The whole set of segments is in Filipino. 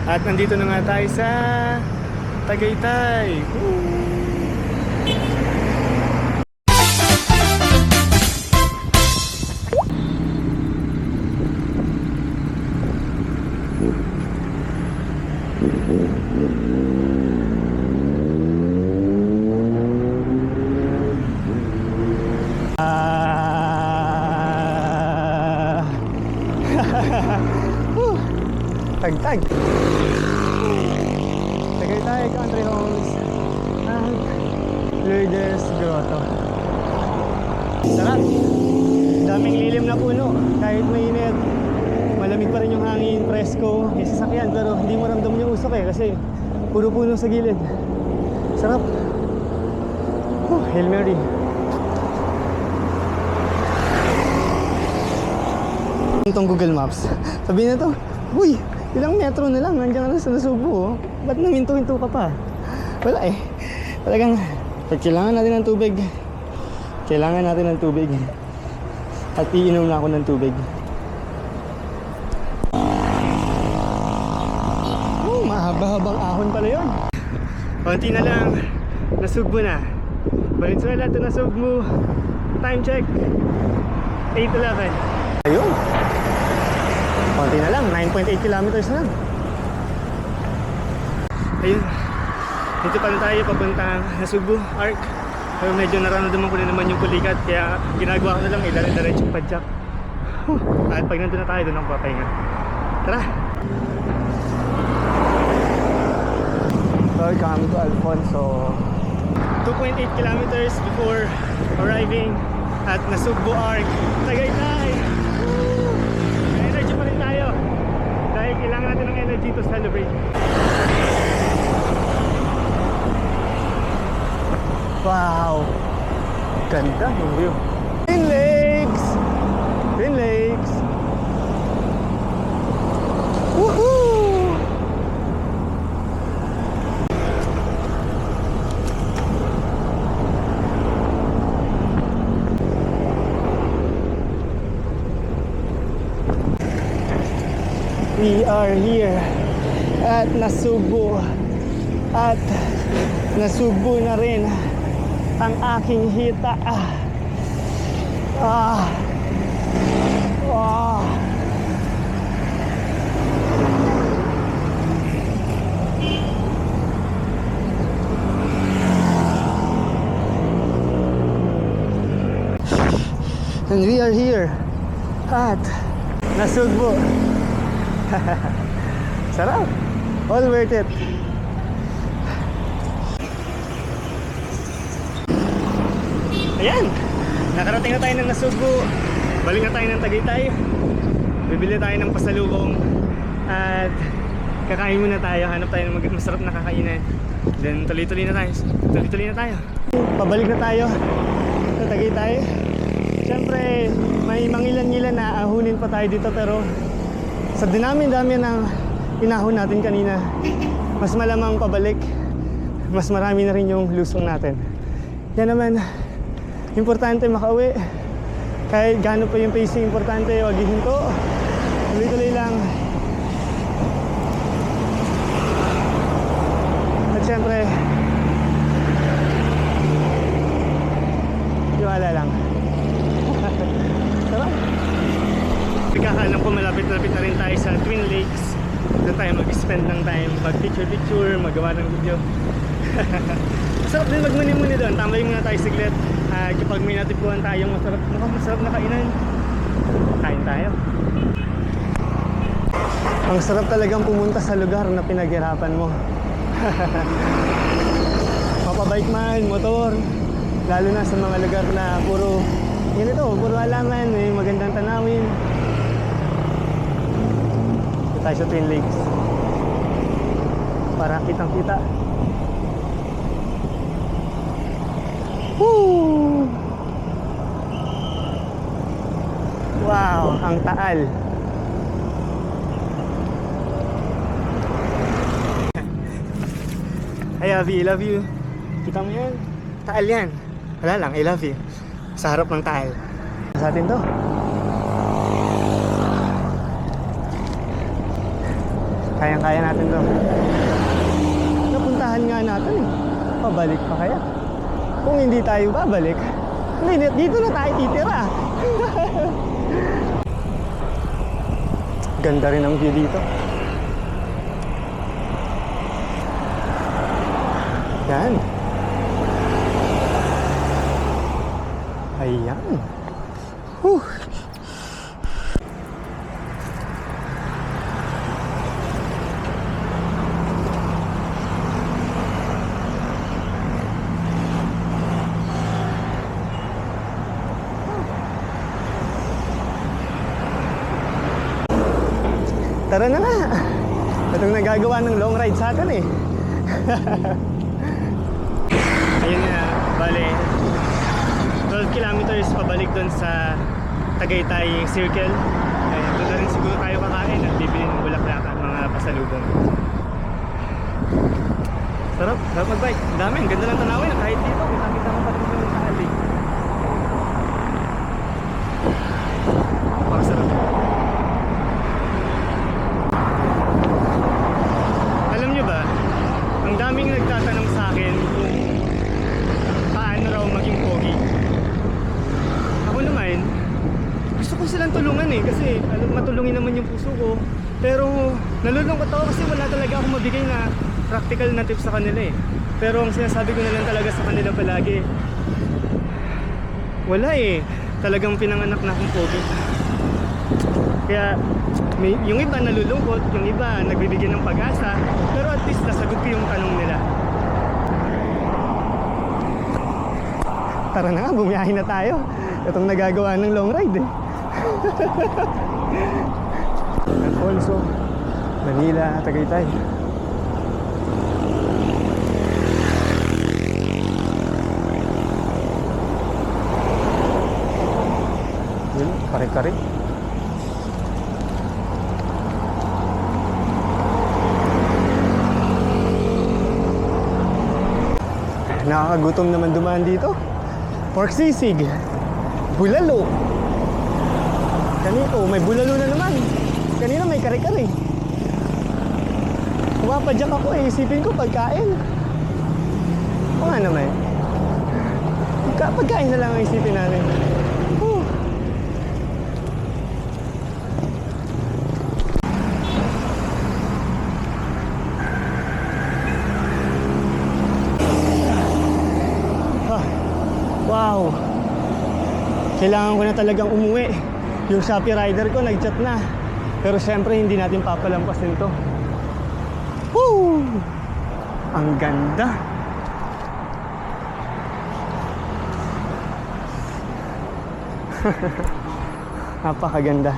At nandito na nga tayo sa Tagaytay. Woo! Tagtag. Tagaytay Country Homes at Lourdes Grotto. Sarap. Daming lilim na puno. Kahit mainit, malamig pa rin yung hangin, presko. May sasakyan pero hindi mo ramdam yung usok kasi puro puno sa gilid. Sarap. Hail Mary. Itong Google Maps. Sabihin na to, uy, ilang metro na lang, nandiyan na sa Nasugbu, oh. Ba't naminto-hinto ka pa? Wala eh. Talagang, kailangan natin ng tubig. Kailangan natin ng tubig. At iinom na ako ng tubig. Oh, mahaba-habang ahon pala yun. Konti na lang, Nasugbu na. Valenzuela to Nasugbu. Time check, 8:11. Ayun. Konti na lang, 9.8 kilometers na lang. Ayun. Dito pa na tayo papuntang Nasugbu Arc. Pero medyo nararamdaman ko na naman yung kulikat. Kaya ginagawa ko na lang diretso padjak. At pag nandun na tayo, doon ako papahinga. Tara! Welcome to Alfonso. 2.8 kilometers before arriving at Nasugbu Arc. Tagaytay! Dahil kailangan natin ng energy to celebrate. Wow! Ganda yung view. Twin Lakes! Twin Lakes! Woohoo! We are here at Nasugbu at Nasugbu na rin ang aking hita. And we are here at Nasugbu. Sarap. All worth it. Ayan. Nakarating na tayo ng Nasugbu. Balik na tayo ng Tagaytay. Bibili tayo ng pasalubong. At kakain muna tayo. Hanap tayo ng masarap na kakainan. Then tuloy-tuloy na tayo. Tuloy-tuloy na tayo. Pabalik na tayo sa Tagaytay. Siyempre may mangilan-ngilan na ahunin pa tayo dito. Pero sa dami ng inahon natin kanina, mas malamang pabalik, mas marami na rin yung lusong natin. Yan naman, importante makauwi. Kahit gaano pa yung pacing, importante wag hihinto. Tuloy-tuloy lang. At syempre, tiwala lang. Sarap. Alam ko malapit-lapit na rin tayo sa Twin Lakes. Doon tayo mag-spend ng time, mag-picture-picture, magawa ng video. Masarap din magmuni-muni doon. Tambay muna tayo siglit. Kapag may natipuan tayong masarap na kainan, kain tayo. Ang sarap talagang pumunta sa lugar na pinaghirapan mo. Mapabike man, motor, lalo na sa mga lugar na puro puro halaman, may magandang tanawin. Tayo sa Twin Lakes para kitang-kita. Woo! Wow, ang taal. Hey Avi, I love you. Kita mo yan? Taal yan. Wala lang, I love you. Sa harap ng taal. Sa atin to. Kayang-kaya natin to. Napuntahan nga natin eh. Pabalik pa kaya? Kung hindi tayo babalik, hindi, dito na tayo titira. Ganda rin ang view dito. Yan. Ayan. Whew. Tara na nga. Itong nagagawa ng long ride sa atin eh. Ayun nga, bale 12 kilometers pabalik dun sa Tagaytay Circle. Ayun, doon na rin siguro tayo kakain at bibili ng bulaklak at mga pasalubong. Sarap mag-bike. Ang dami, ang ganda ng tanawin. Kahit dito, kita mo pa rin yung sa ali. Pakasarap. Alam nyo ba, ang daming nagtatanong sa akin kung paano raw maging pogi. Ako naman, gusto ko silang tulungan eh, kasi matulungin naman yung puso ko. Pero nalulungkot ako kasi wala talaga akong mabigay na practical na tips sa kanila eh. Pero ang sinasabi ko na lang talaga sa kanila palagi, wala eh, talagang pinanganak na akong pogi. Kaya yung iba nalulungkot, yung iba nagbibigyan ng pag-asa, pero at least nasagot ko yung tanong nila. Tara na nga, bumiyahin na tayo. Itong nagagawa ng long ride eh. Alfonso, Manila, Tagaytay. Yun, kare-kare. Nakakagutom naman dumaan dito. Pork sisig, bulalo. Kanito, may bulalo na naman. Kanina may kare-kare. Pumapadyak ako eh, isipin ko pagkain. O nga naman. Pagkain na lang ang isipin natin. Wow, kailangan ko na talagang umuwi. Yung Shopee rider ko nag-chat na. Pero syempre hindi natin papalampasin to. Woo! Ang ganda. Napakaganda.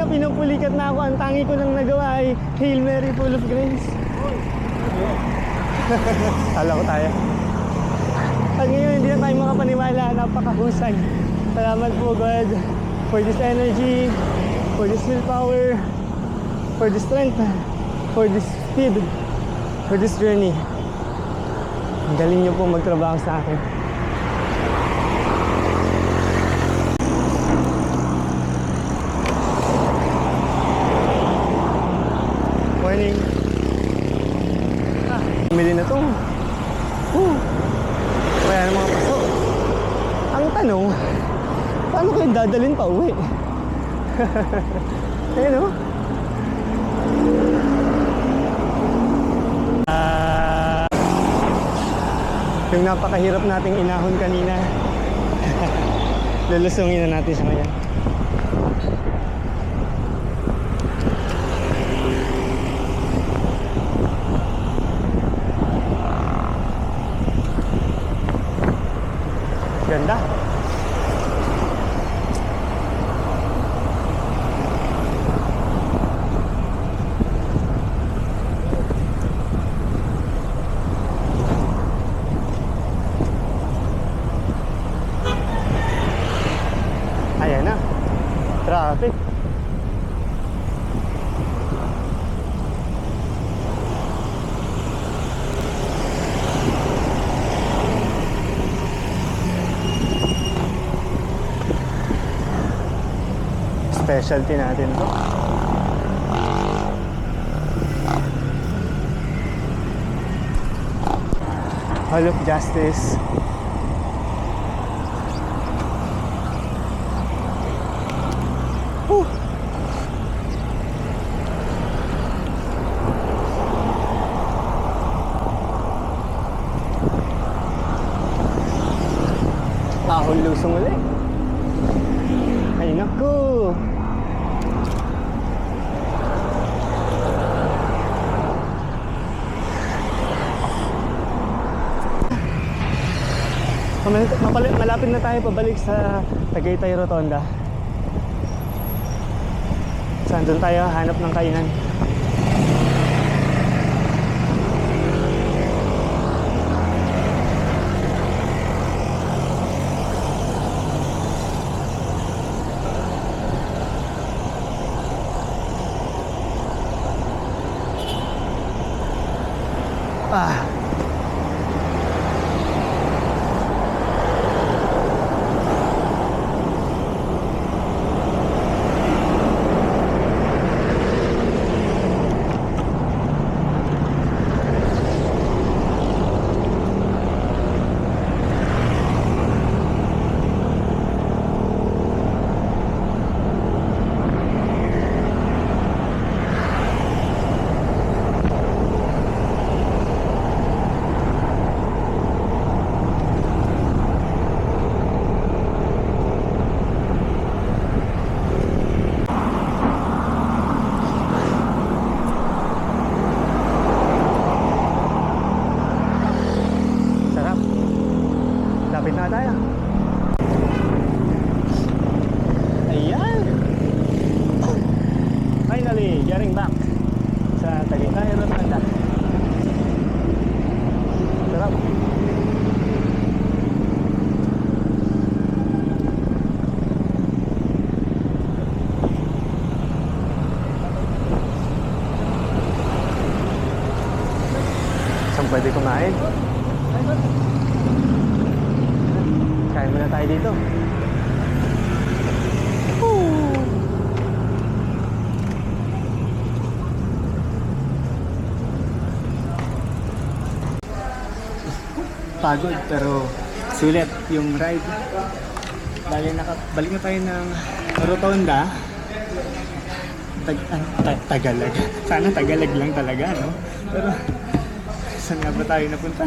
Pinupulikat na ako. Ang tangi ko lang nagawa ay Hail Mary full of grace. Kala ko tayo. At ngayon hindi na tayo makapaniwala. Napakahusay. Salamat po God for this energy, for this willpower, for this strength, for this speed, for this journey. Ang galing niyo po magtrabaho sa akin. Morning. Bumili na to. Kaya ng mga paso. Ang tanong, paano kayo dadalhin pa uwi? Ayun o. Yung napakahirap nating inahon kanina. Lulusungin na natin siya ngayon. Ganda. Ayan na. Traffic. Specialty natin to. Hall of Justice. Whew. Ahol lusong ulit. Ay naku. Malapit na tayo pabalik sa Tagaytay Rotonda. Saan doon tayo hanap ng kainan? Lapit na tayo. Ayan. Finally, getting back sa Tagaytay Rotonda. Sarap. Saan pwede kumain? Kain muna tayo dito. Pagod pero sulit yung ride. Balik na tayo ng Rotonda. Tagalag. Sana Tagalag lang talaga, no? Pero saan nga ba tayo napunta?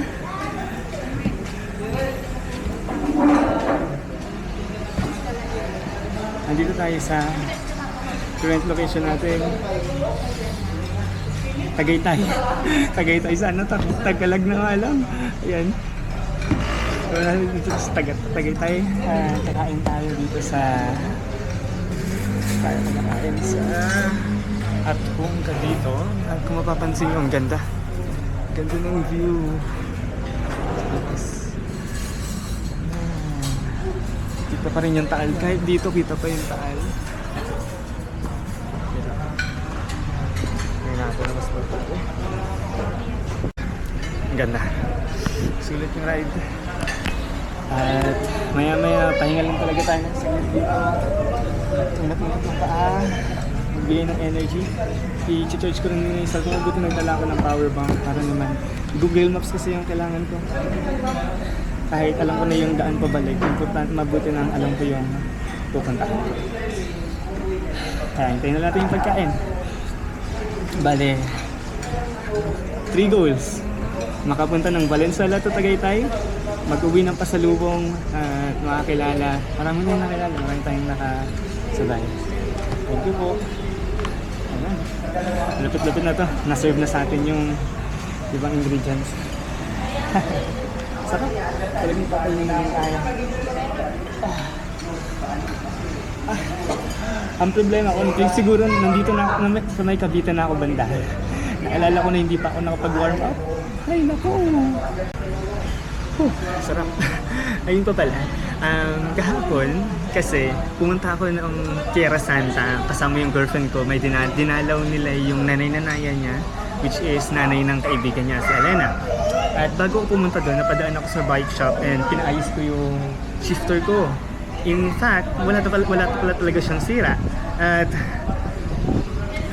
Nandito tayo sa current location natin. Tagaytay. Tagaytay sana. Tagalag na nga lang. Ayan. So, dito sa Tagaytay. Kakain tayo dito sa... Tayo kumakain sa... At kung ka dito, kung mapapansin nyo, ang ganda. Ganda ng view. Kita pa rin yung Taal. Kahit dito kita pa yung Taal. Ngayon natin na mas magpapalo. Ang ganda. Sulit yung ride. At maya maya pahinga lang talaga tayo ng saglit dito. Unat-unat ng paa. Magbigay ng energy. I-charge ko rin yung cellphone. Buti nagdala ko ng power bank para naman. Google Maps kasi yung kailangan ko. Kahit alam ko na yung daan pabalik, importante mabuti nang alam ko yung pupunta. Kaya hintayin na natin yung pagkain. Bale, 3 goals. makapunta ng Valenzuela to Tagaytay, mag-uwi ng pasalubong at makakilala. Marami na yung nakilala, marami tayong nakasabay. Thank you po. Ayan. Lapit-lapit na to. Na-serve na sa atin yung ibang ingredients. Sarap. Talagang pakainin namin tayo. Ang problema ko, siguro nandito na ako, sa may Cavite na ako banda. Naalala ko na hindi pa ako nakapag-warm up. Ay, naku! Sarap. Ayun pa pala. Kahapon, kasi pumunta ako ng Tierra Santa kasama yung girlfriend ko. May dinalaw nila yung nanay-nanaya niya, which is nanay ng kaibigan niya, si Elena. At bago ako pumunta doon, napadaan ako sa bike shop and pinaayos ko yung shifter ko. In fact, wala pala talaga siyang sira. At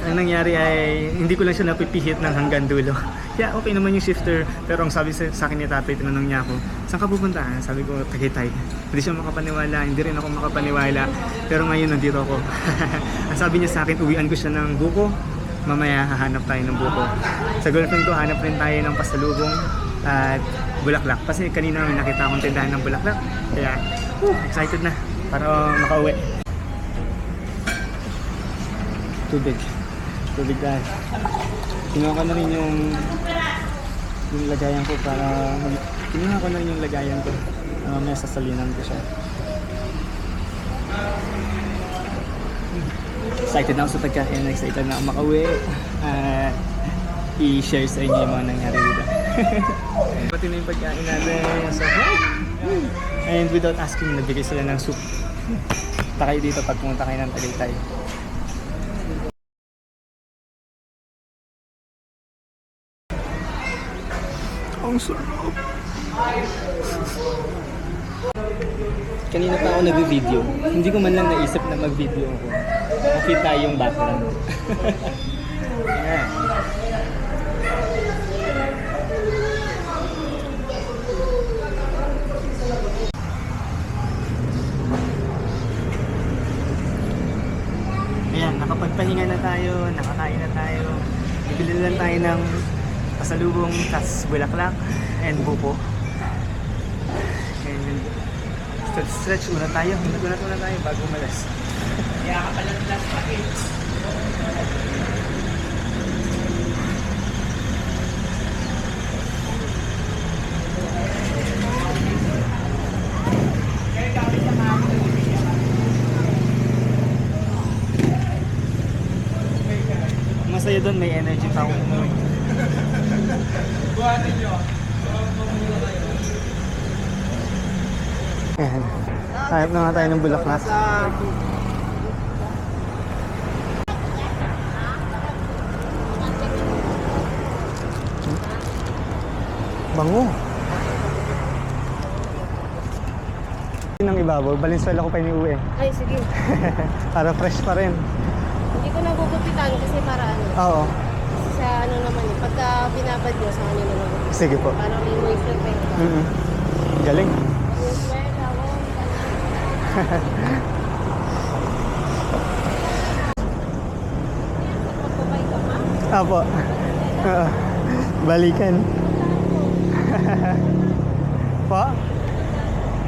ang nangyari ay hindi ko lang siya napipihit ng hanggang dulo. Kaya okay naman yung shifter. Pero ang sabi sa akin ni tatay, tinanong niya ako, saan ka pupunta? Sabi ko, Tagaytay. Hindi siya makapaniwala, hindi rin ako makapaniwala. Pero ngayon nandito ako. Ang sabi niya sa akin, uwian ko siya ng buko. Mamaya hahanap tayo ng buko. Sa girlfriend ko, hanap rin tayo ng pasalubong at bulaklak. Kasi kanina may nakita akong tindahan ng bulaklak. Kaya, excited na para makauwi. Tubig dahil. Kinuha ko na rin yung lagayan ko para kinuha ko na rin yung lagayan ko. May sasalinan ko siya. Excited na ako sa pagkain. Excited na ako makauwi. I-share sa inyo yung mga nangyari dito. Pati na yung pagkain natin. So, and without asking, nagbigay sila ng soup. Punta kayo dito pag pumunta kayo ng Tagaytay. Ang sarap. Kanina pa ako nag-video. Hindi ko man lang naisip na mag-video ako. Makita yung background. Ayan. Ayan, nakapagpahinga na tayo, nakakain na tayo. Bibili lang tayo ng pasalubong, tas bulaklak and buko. And stretch muna tayo. Nagunat muna tayo bago umalis. Kaya ka pala ng last package. Masaya doon, may energy pa akong umuwi. Ayan. Hanap na nga tayo ng bulaklak. Bango. Nang ibabaw, Valenzuela ko pa iniuwi. Ay, sige. Para fresh pa rin. Hindi ko nagugupitan kasi para ano. Oo. Kasi sa ano naman eh. Pagka binabad nyo, sa kanyo na nagugupitan. Sige po. Parang may moisture pa yun. Galing. Moisture, tawag. Magpapabay ka ma? Apo. Balikan. Po?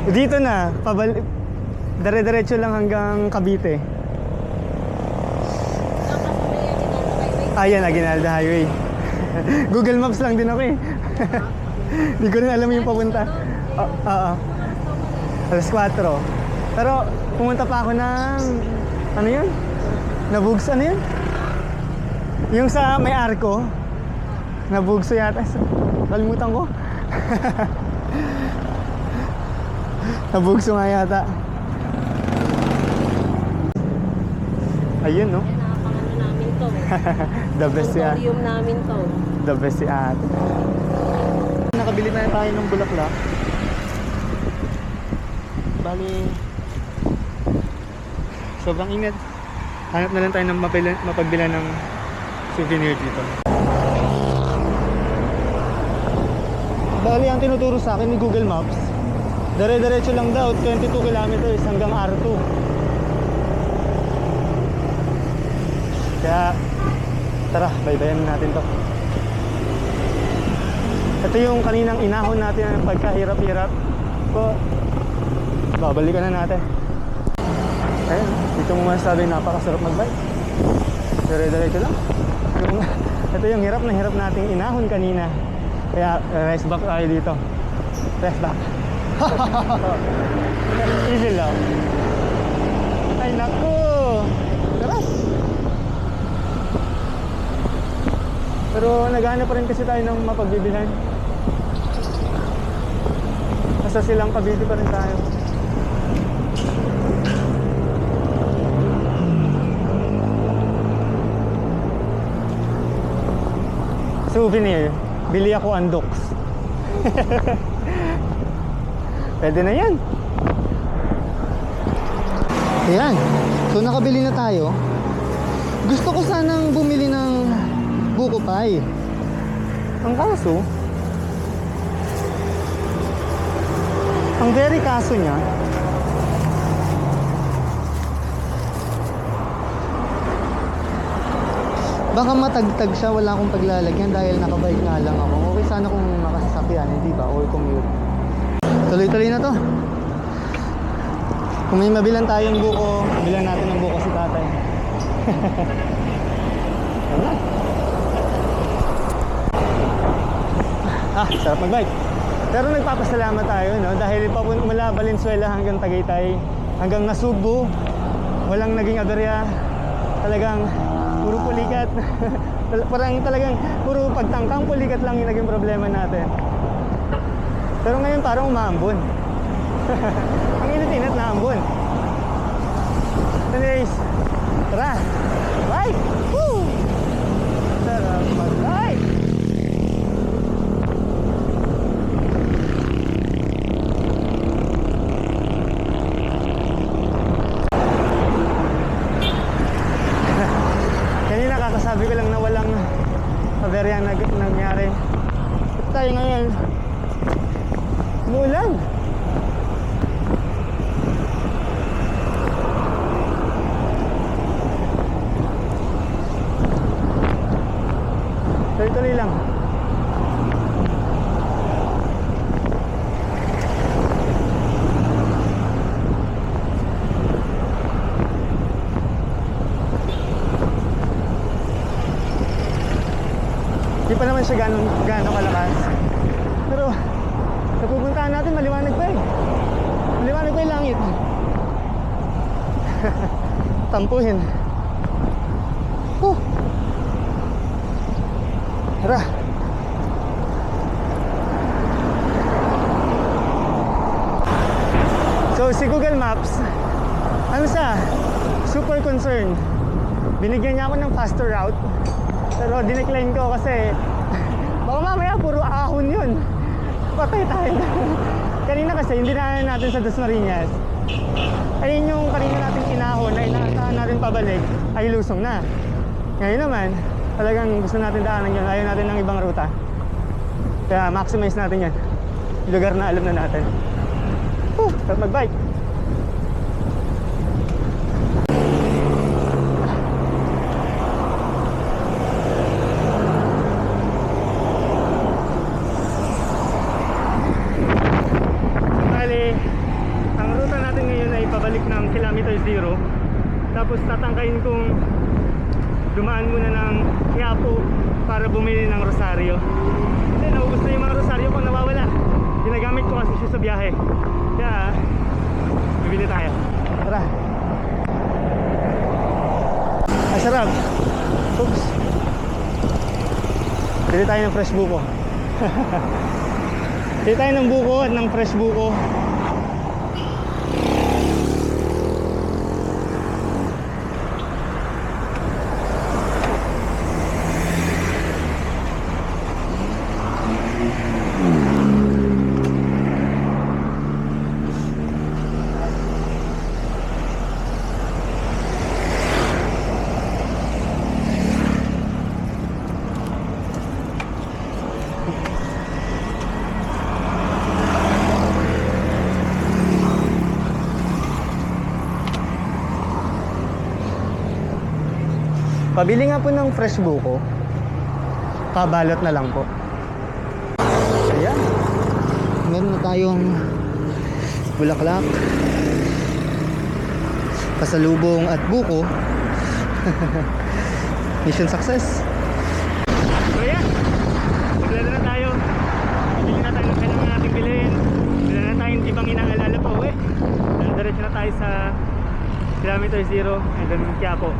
Dito na. Dire-diretso lang hanggang Cavite. Ayan, Aguinaldo Highway. Google Maps lang din ako eh. Hindi ko rin alam yung papunta. Oo. Alas 4. Pero pumunta pa ako ng... Ano yun? Nabugso, ano yun? Yung sa may arko. Nabugso yata. Kalimutan ko. Nabugso nga yata. Ayun, no? Nakapangano namin to. The best si Ate. Tutorium namin to. The best si Ate. Nakabili na tayo ng bulaklak. Bali, sobrang init. Hanap na lang tayo ng mapagbila ng souvenir dito. Bali, ang tinuturo sa akin ni Google Maps, dire-diretso lang daw, 22 kilometers hanggang R2. Kaya, tara, baybayan natin to. Ito yung kaninang inahon natin ng pagkahirap-hirap. So, babalikan na natin. Ayun, dito mo masasabi napakasarap mag-bike. Dire-diretso lang. Ito yung hirap na hirap nating inahon kanina. Kaya rest back tayo dito. Rest back. Easy lang. Ay naku! Taras! Pero naghahanap pa rin kasi tayo ng mapagbibilhan. Nasa Silang Cavite pa rin tayo. Souvenir. Bili ako undox. Pwede na yan. Ayan. So nakabili na tayo. Gusto ko sanang bumili ng buko pie. Ang kaso, ang very kaso niya, baka matagtag siya, wala akong paglalagyan dahil nakabike nga lang ako. Okay sana kung nakasasakyan, hindi ba? Or commute. Tuloy-tuloy na to. Kung may mabilan tayong buko, bilan natin ng buko si tatay. Wala. Sarap magbike. Pero nagpapasalamat tayo, no? Dahil mula Valenzuela hanggang Tagaytay, hanggang Nasugbu, walang naging aberya. Talagang puro pulikat. Parang talagang puro pagtangkang pulikat lang yung naging problema natin. Pero ngayon parang umaambon. Ang init-init na ambon. Anyways, tara! Bye! Woo! Sarap mag-bike! Kanina kakasabi ko lang na walang aberya na nangyari. At tayo ngayon, umuulan. Tuloy-tuloy lang. Di pa naman siya gano'ng kalakas. Pero sa pupuntahan natin maliwanag pa eh. Maliwanag pa yung langit. Tampuhin. Tara. So si Google Maps, ano siya? Super concerned. Binigyan niya ako ng faster route. Pero dinecline ko kasi baka mamaya puro ahon yun. Patay tayo. Kanina kasi hindi na natin sa Dasmariñas. Ayun yung kanina natin inahon na inaasahan natin pabalik ay lusong na. Ngayon naman talagang gusto natin daanan yun. Ayaw natin ng ibang ruta. Kaya maximize natin yan. Lugar na alam na natin. Sarap mag-bike. Bali, ang ruta natin ngayon ay pabalik ng kilometer 0. Tapos tatangkayin kong dumaan muna ng Quiapo para bumili ng rosaryo. Kasi naubos na yung mga rosaryo ko, nawawala. Ginagamit ko kasi siya sa biyahe. Kaya bibili tayo. Tara. Ay sarap. Oops. Bili tayo ng fresh buko. Bili tayo ng buko at ng fresh buko. Pabili nga po ng fresh buko. Pabalot na lang po. Ayan. Meron na tayong bulaklak, pasalubong at buko. Mission success. So ayan, maglala na tayo. Bili na tayo ng kailangan nating bilhin. Bila na tayong ibang inaalala pa uwi. Diretso na tayo sa kilometer 0 and then Quiapo.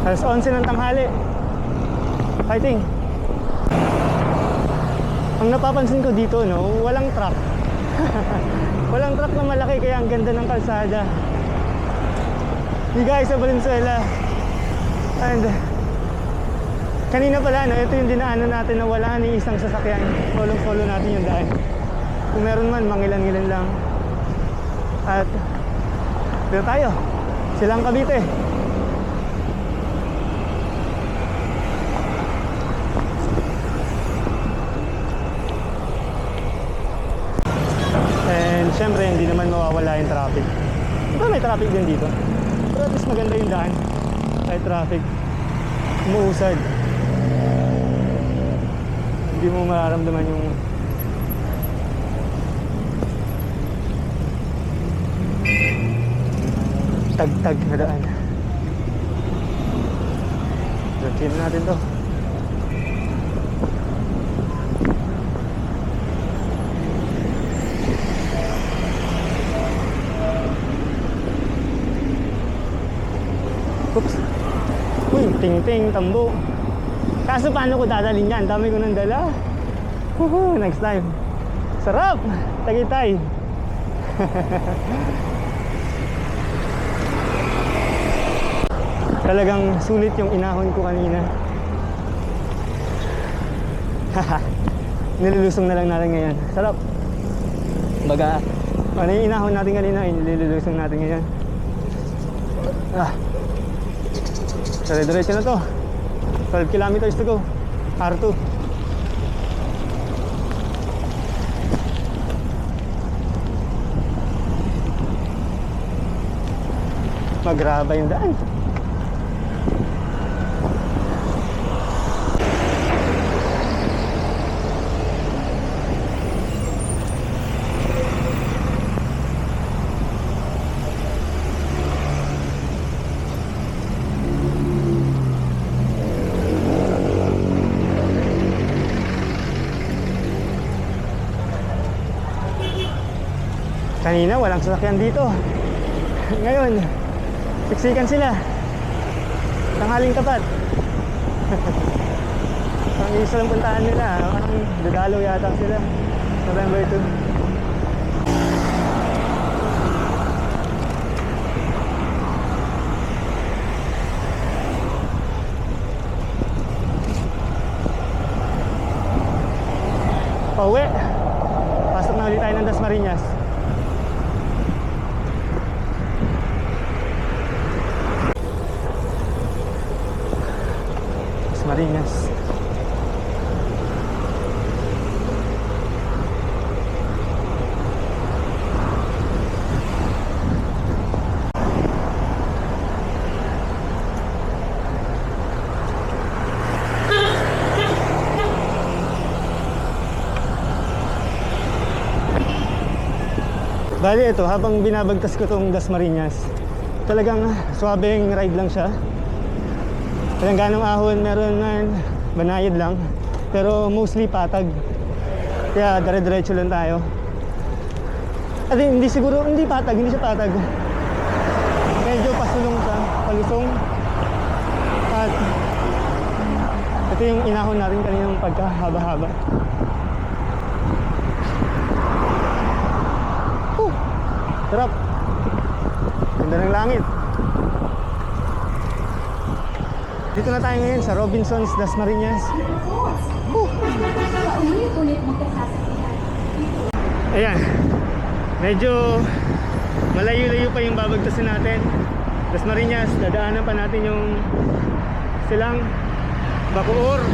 Alas 11 ng tanghali. Fighting. Ang napapansin ko dito, no, walang truck. Walang truck na malaki kaya ang ganda ng kalsada. Di guys sa Valenzuela. And kanina pala, no, ito yung dinaanan natin na wala ni isang sasakyan. Follow natin yung daan. Kung meron man, mangilan-ngilan lang. At dito tayo. Silang Cavite. Siyempre, hindi naman mawawala yung traffic. Diba may traffic din dito? Pero at least maganda yung daan. May traffic. Umuusad. Hindi mo mararamdaman yung tag-tag na daan. Diretso natin to. Oops. Uy, ting-ting, tambo. Kaso paano ko dadalhin yan? Dami ko nang dala. Woohoo, next time. Sarap! Tagaytay. Talagang sulit yung inahon ko kanina. Nilulusong na lang natin ngayon. Sarap. Baga, ano yung inahon natin kanina, nilulusong natin ngayon. Dire-diretso na to. 12 kilometers to go. R2. Magraba yung daan. Kanina walang sasakyan dito. Ngayon, siksikan sila. Tanghaling tapat. Ang isa lang puntahan nila. Parang dadalo yata sila. November 2. Pauwi. Pasok na ulit tayo ng Dasmariñas. Dasmariñas. Bali ito, habang binabagtas ko tong Dasmariñas, talagang swabeng ride lang siya. Walang ganong ahon, meron man banayad lang. Pero mostly patag. Kaya dire-diretso lang tayo. At hindi siguro, hindi patag, hindi siya patag. Medyo pasulong siya, palusong. At ito yung inahon natin kaninang pagkahaba-haba. Sarap. Ganda ng langit. Dito na tayo ngayon sa Robinsons Dasmariñas. Ayan. Medyo malayo-layo pa yung babagtasin natin. Dasmariñas, dadaanan pa natin yung Silang, Bacoor,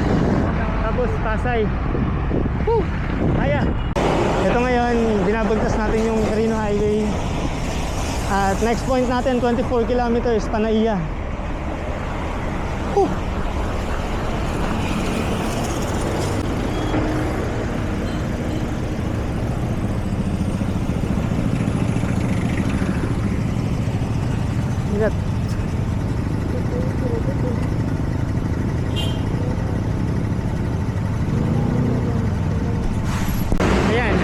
tapos Pasay. Kaya. Ito ngayon, binabagtas natin yung Quirino Highway. At next point natin, 24 kilometers, Panaiya. Ingat. Ayan.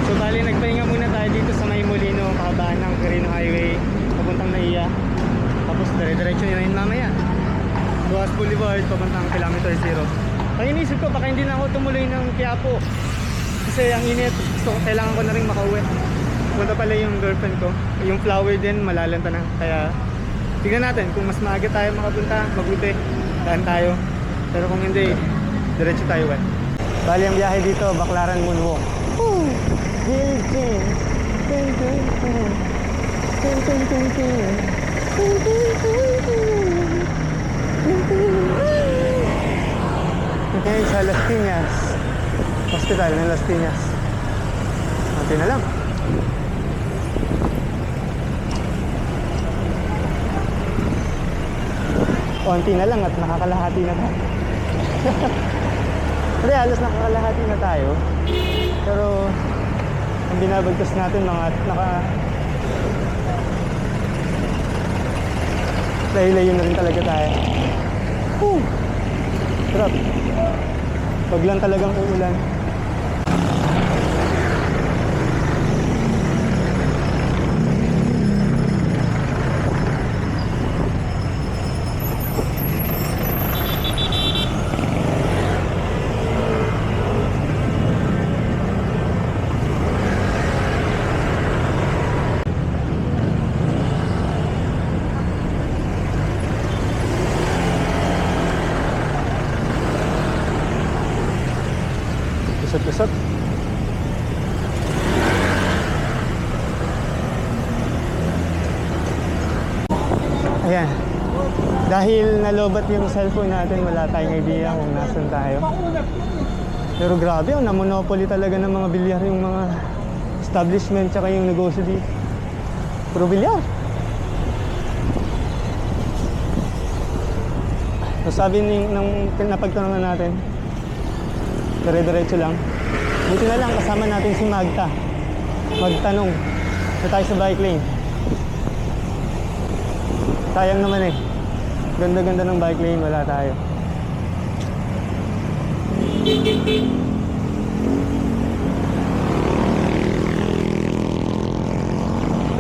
So bali nagpahinga muna tayo dito sa May Molino, kahabaan ng Quirino Highway papuntang Naiya. Tapos dire-diretso nila yun mamaya. Ruas Boulevard papuntang Kilometer 0. Ang inisip ko baka hindi na ako tumuloy ng Quiapo. Kasi ang init, so kailangan ko na rin makauwi. Punta pala yung girlfriend ko. Yung flower din malalanta na. Kaya tignan natin kung mas maaga tayo makapunta, mabuti. Daan tayo. Pero kung hindi, diretso tayo uwi. Bali ang biyahe dito, Baclaran Moonwalk. Okay, sa Las Piñas. Hospital ng Las Piñas. Konti na lang. Konti na lang at nakakalahati na tayo. Hindi, halos nakakalahati na tayo. Pero ang binabagtas natin mga layo-layo na rin talaga tayo. Sarap. Wag lang talagang uulan. Kusot-kusot. Ayan. Dahil nalobat yung cellphone natin, wala tayong idea kung nasan tayo. Pero grabe, namonopoly talaga ng mga bilyar yung mga establishment tsaka yung negosyo dito. Puro bilyar. So sabi ng napagtanungan natin, dire-diretso lang. Buti na lang kasama natin si Magta. Magtanong. Na tayo sa bike lane. Sayang naman eh. Ganda-ganda ng bike lane, wala tayo.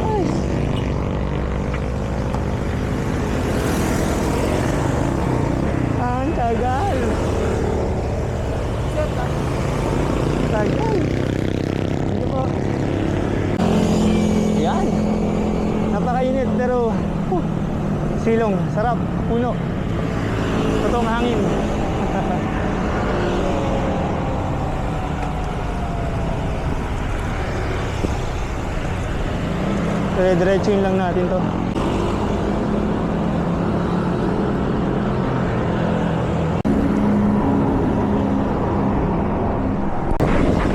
Nice. Ang tagal. Tagal. Ito po. Yan. Napakainit pero silong, sarap, puno. Totoong hangin. Diretsuin lang natin to.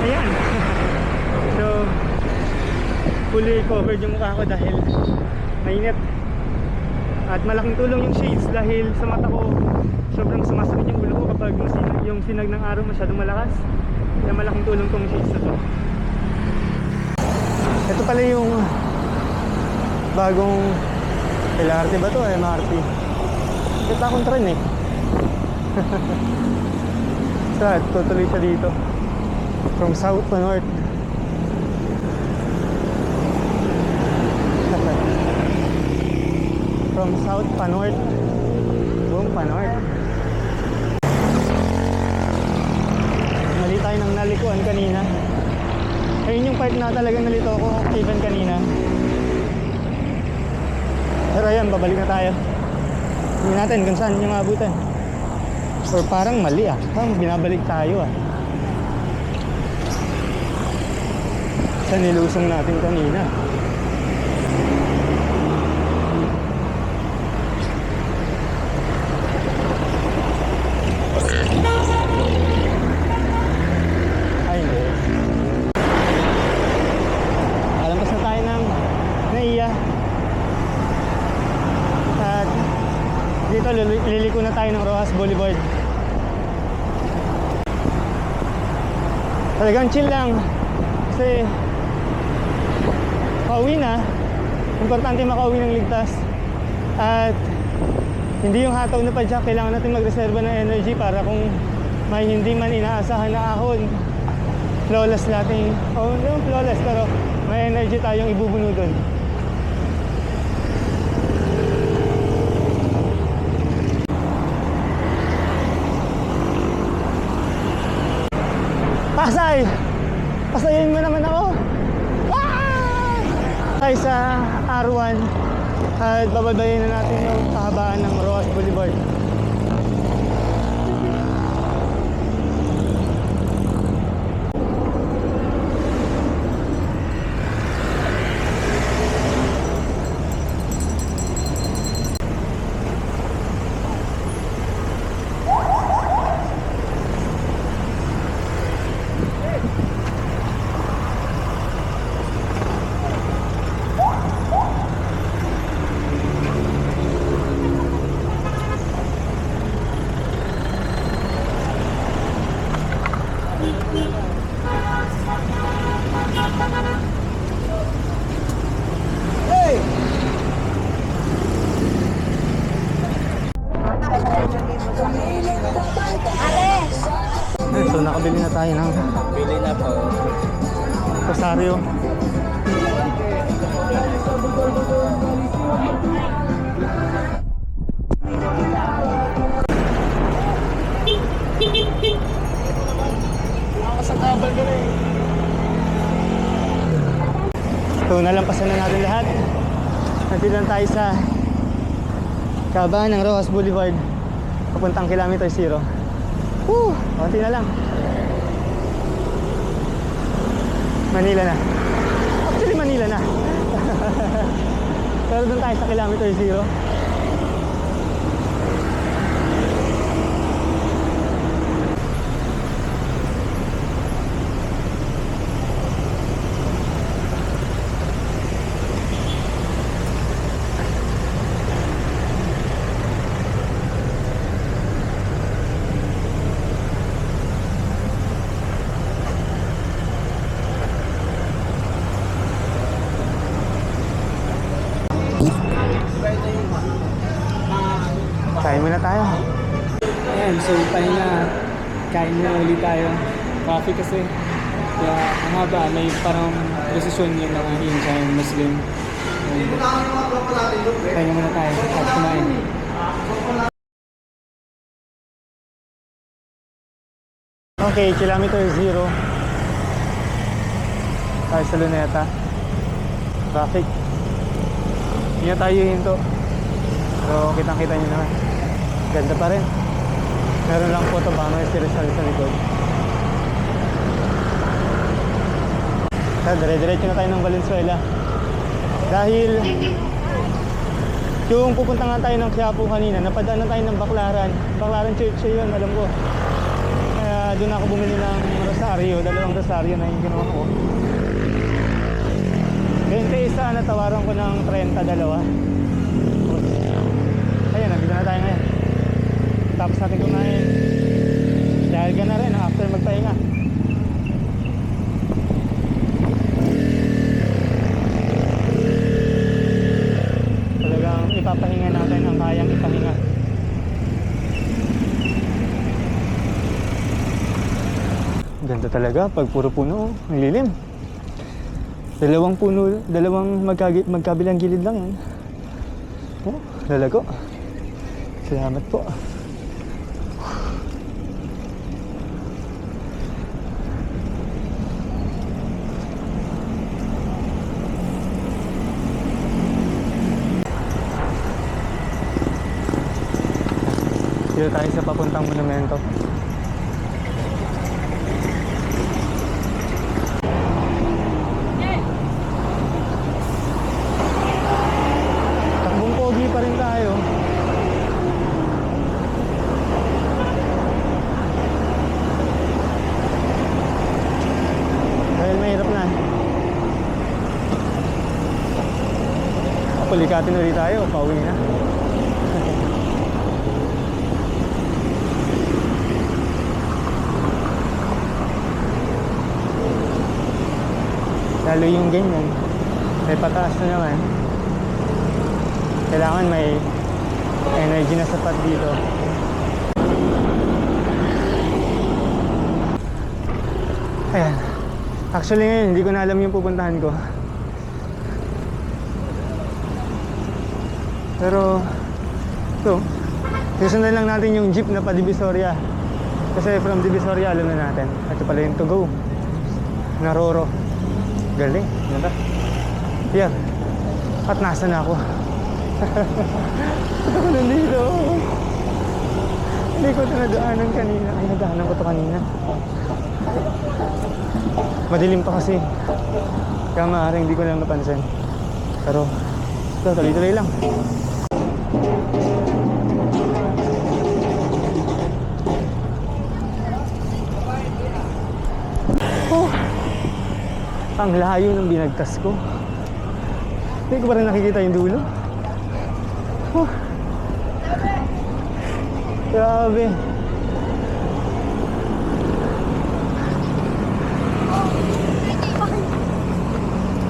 Ayan. So, fully covered yung mukha ko dahil mainit. At malaking tulong yung shades dahil sa mata ko sobrang sumasakit yung ulo ko kapag yung sinag ng araw masyadong malakas. Kaya malaking tulong tong shades na to. Ito pala yung bagong LRT ba to? MRT. Ito akong tren eh. So, tutuloy siya dito. From south to north. From south pa north. Boom, pa north. Mali tayo ng nalikuan kanina. Ayun yung part na talagang nalito ko even kanina. Pero ayan, babalik na tayo. Hindi natin kung saan yung abutan. Or parang mali parang binabalik tayo sa nilusong natin kanina. Ay, hindi. Alampas na tayo ng Naiya. At dito liliko na tayo ng Rojas Boulevard. Talagang chill lang. Kasi pauwi na. Importante makauwi ng ligtas. At hindi yung hataw na padyak. Kailangan natin magreserba ng energy para kung may hindi man inaasahan na ahon, flawless natin. Hindi flawless, pero may energy tayong ibubuno dun. Pasay! Pasayin mo naman ako! Tayo sa R1 at bababayin na natin yung kahabaan ng Rojas Boulevard. So nakabili na tayo ng Bili na po. Rosario. Sa tabal ka rin. So nalampasan na natin lahat. Nandito na tayo sa kahabaan ng Rojas Boulevard papuntang kilometer 0. Konti na lang. Manila na. Actually Manila na. Pero doon tayo sa kilometer 0. Kain muna tayo. Ayan, so pahinga. Kain na ulit tayo. Coffee kasi. Kaya ang haba, may parang presisyon yung mga Indian Muslim. Pahinga muna tayo. At kumain. Okay, kilometer 0. Tayo sa Luneta. Traffic. Hindi na tayo hinto. Pero kitang-kita nyo naman. Ganda pa rin. Meron lang photo ba may si Rizal sa likod. Dire-diretso na tayo ng Valenzuela. Dahil yung pupunta nga tayo ng Quiapo kanina, napadaan na tayo ng Baclaran. Baclaran Church yun, alam ko. Kaya doon ako bumili ng Rosario, dalawang Rosario na yung ginawa ko. 21 natawaran ko ng 30 dalawa. Ayan, nandito na tayo ngayon. Tapos natin kumain. Dahil ka na rin after magpahinga. Talagang ipapahinga natin ang kayang ipahinga. Ganda talaga pag puro puno. Ang lilim. Dalawang puno, dalawang magkabilang gilid lang. Oh, lalago. Salamat po. Dito tayo sa papuntang monumento. Takbong pogi pa rin tayo. Dahil mahirap na. Palikatin ulit tayo, pauwi na. Lalo yung ganyan, may pataas na naman. Kailangan may energy na sapat dito. Ayan. Actually ngayon, hindi ko na alam yung pupuntahan ko. Pero ito, susundan lang natin yung jeep na pa Divisoria. Kasi from Divisoria, alam na natin. Ito pala yung to go. Naroro. Galing, ganda. Yan. At nasa na ako. Ito ko nandito. Hindi ko ito nadaanan kanina. Ay, nadaanan ko ito kanina. Madilim pa kasi. Kaya maaaring hindi ko lang napansin. Pero, ito, tuloy-tuloy lang. Oh! Ang layo ng binagtas ko. Hindi ko pa rin nakikita yung dulo. Oh. Grabe.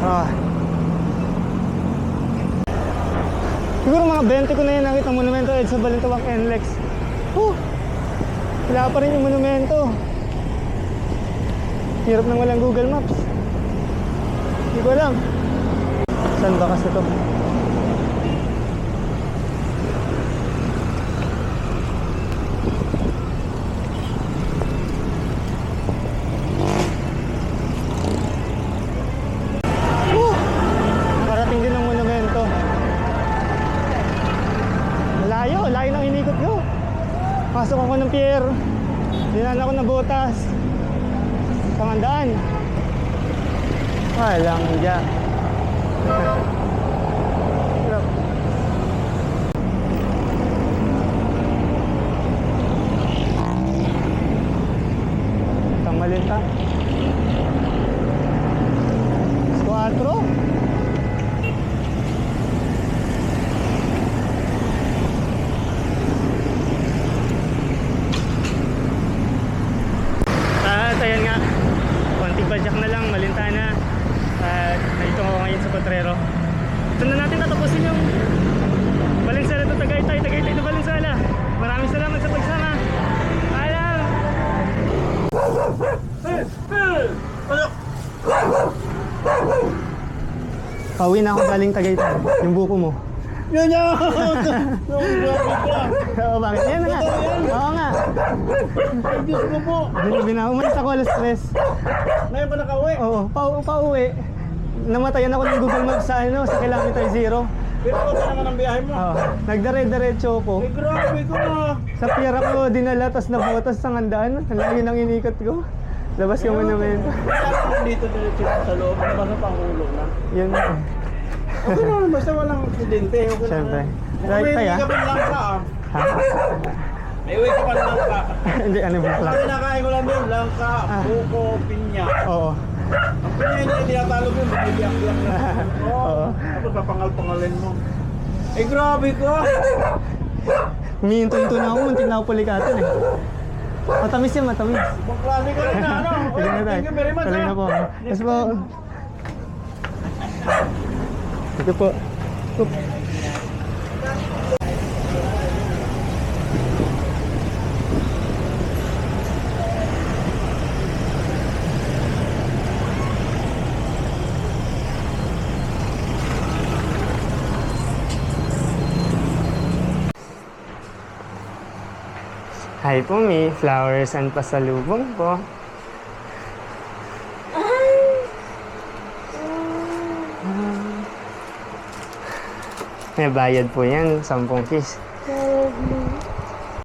Ah. Siguro mga 20 ko na yun nakita monumento sa Balintawak NLEX. Oh. Wala pa rin yung monumento. Hirap nang walang Google Maps. Hindi ko alam. Saan ba kasi ito? Nakarating din ang monumento. Layo ng inikot ko. Pasok ako ng pier. Dinan ako ng botas. Pangandaan. Walang hiya. Tangmalinta. 4. Ayan nga. Konting badyak na lang, Malintana. At nandito ako ngayon sa Potrero. Ito na natin tatapusin yung Valenzuela to Tagaytay, Tagaytay to Valenzuela. Maraming salamat sa pagsama. Alam! Pauwi na ako galing Tagaytay. Yung buko mo. Yan yan! Oo, bakit? Yan na nga. Oo nga. Ay, Diyos ko po! Umalis ako alas 3. Ngayon pa nakauwi? Oo, pauwi. Namatayan ako ng Google Maps sa kilometer 0. Pero ka naman ang biyahe mo. Oo, nagdare-diretso ko. Ay, grabe ko na! Sa pier ako dinala, tas nabutas sa ngandaan. Ang layo ng inikot ko. Labas ka mo naman. Dito sa loob, ano ba sa Pangulo na? Yun na. Okay naman, basta walang aksidente. Okay Siyempre. naman. Right May tayo, hindi ka pa lang ka ah. Ha? May uwi ka pa lang ka. Hindi, ano ba Ang pala? kinakain ko lang yun, langka, buko, pinya. Oo. Ang pinya hindi tinatalo mo, magbibiyak-biyak na. Oo. Tapos papangal-pangalin mo. Eh grabe ka! Humihinto-hinto na ako, muntik na ako pulikatan eh. Matamis yan, matamis. Ibang klase ka rin na ano. Sige na tayo. Thank you very much. Tuloy na po. Yes po. Ito po. Oop. Hi po, may flowers and pasalubong po. May bayad po yan, 10 piece.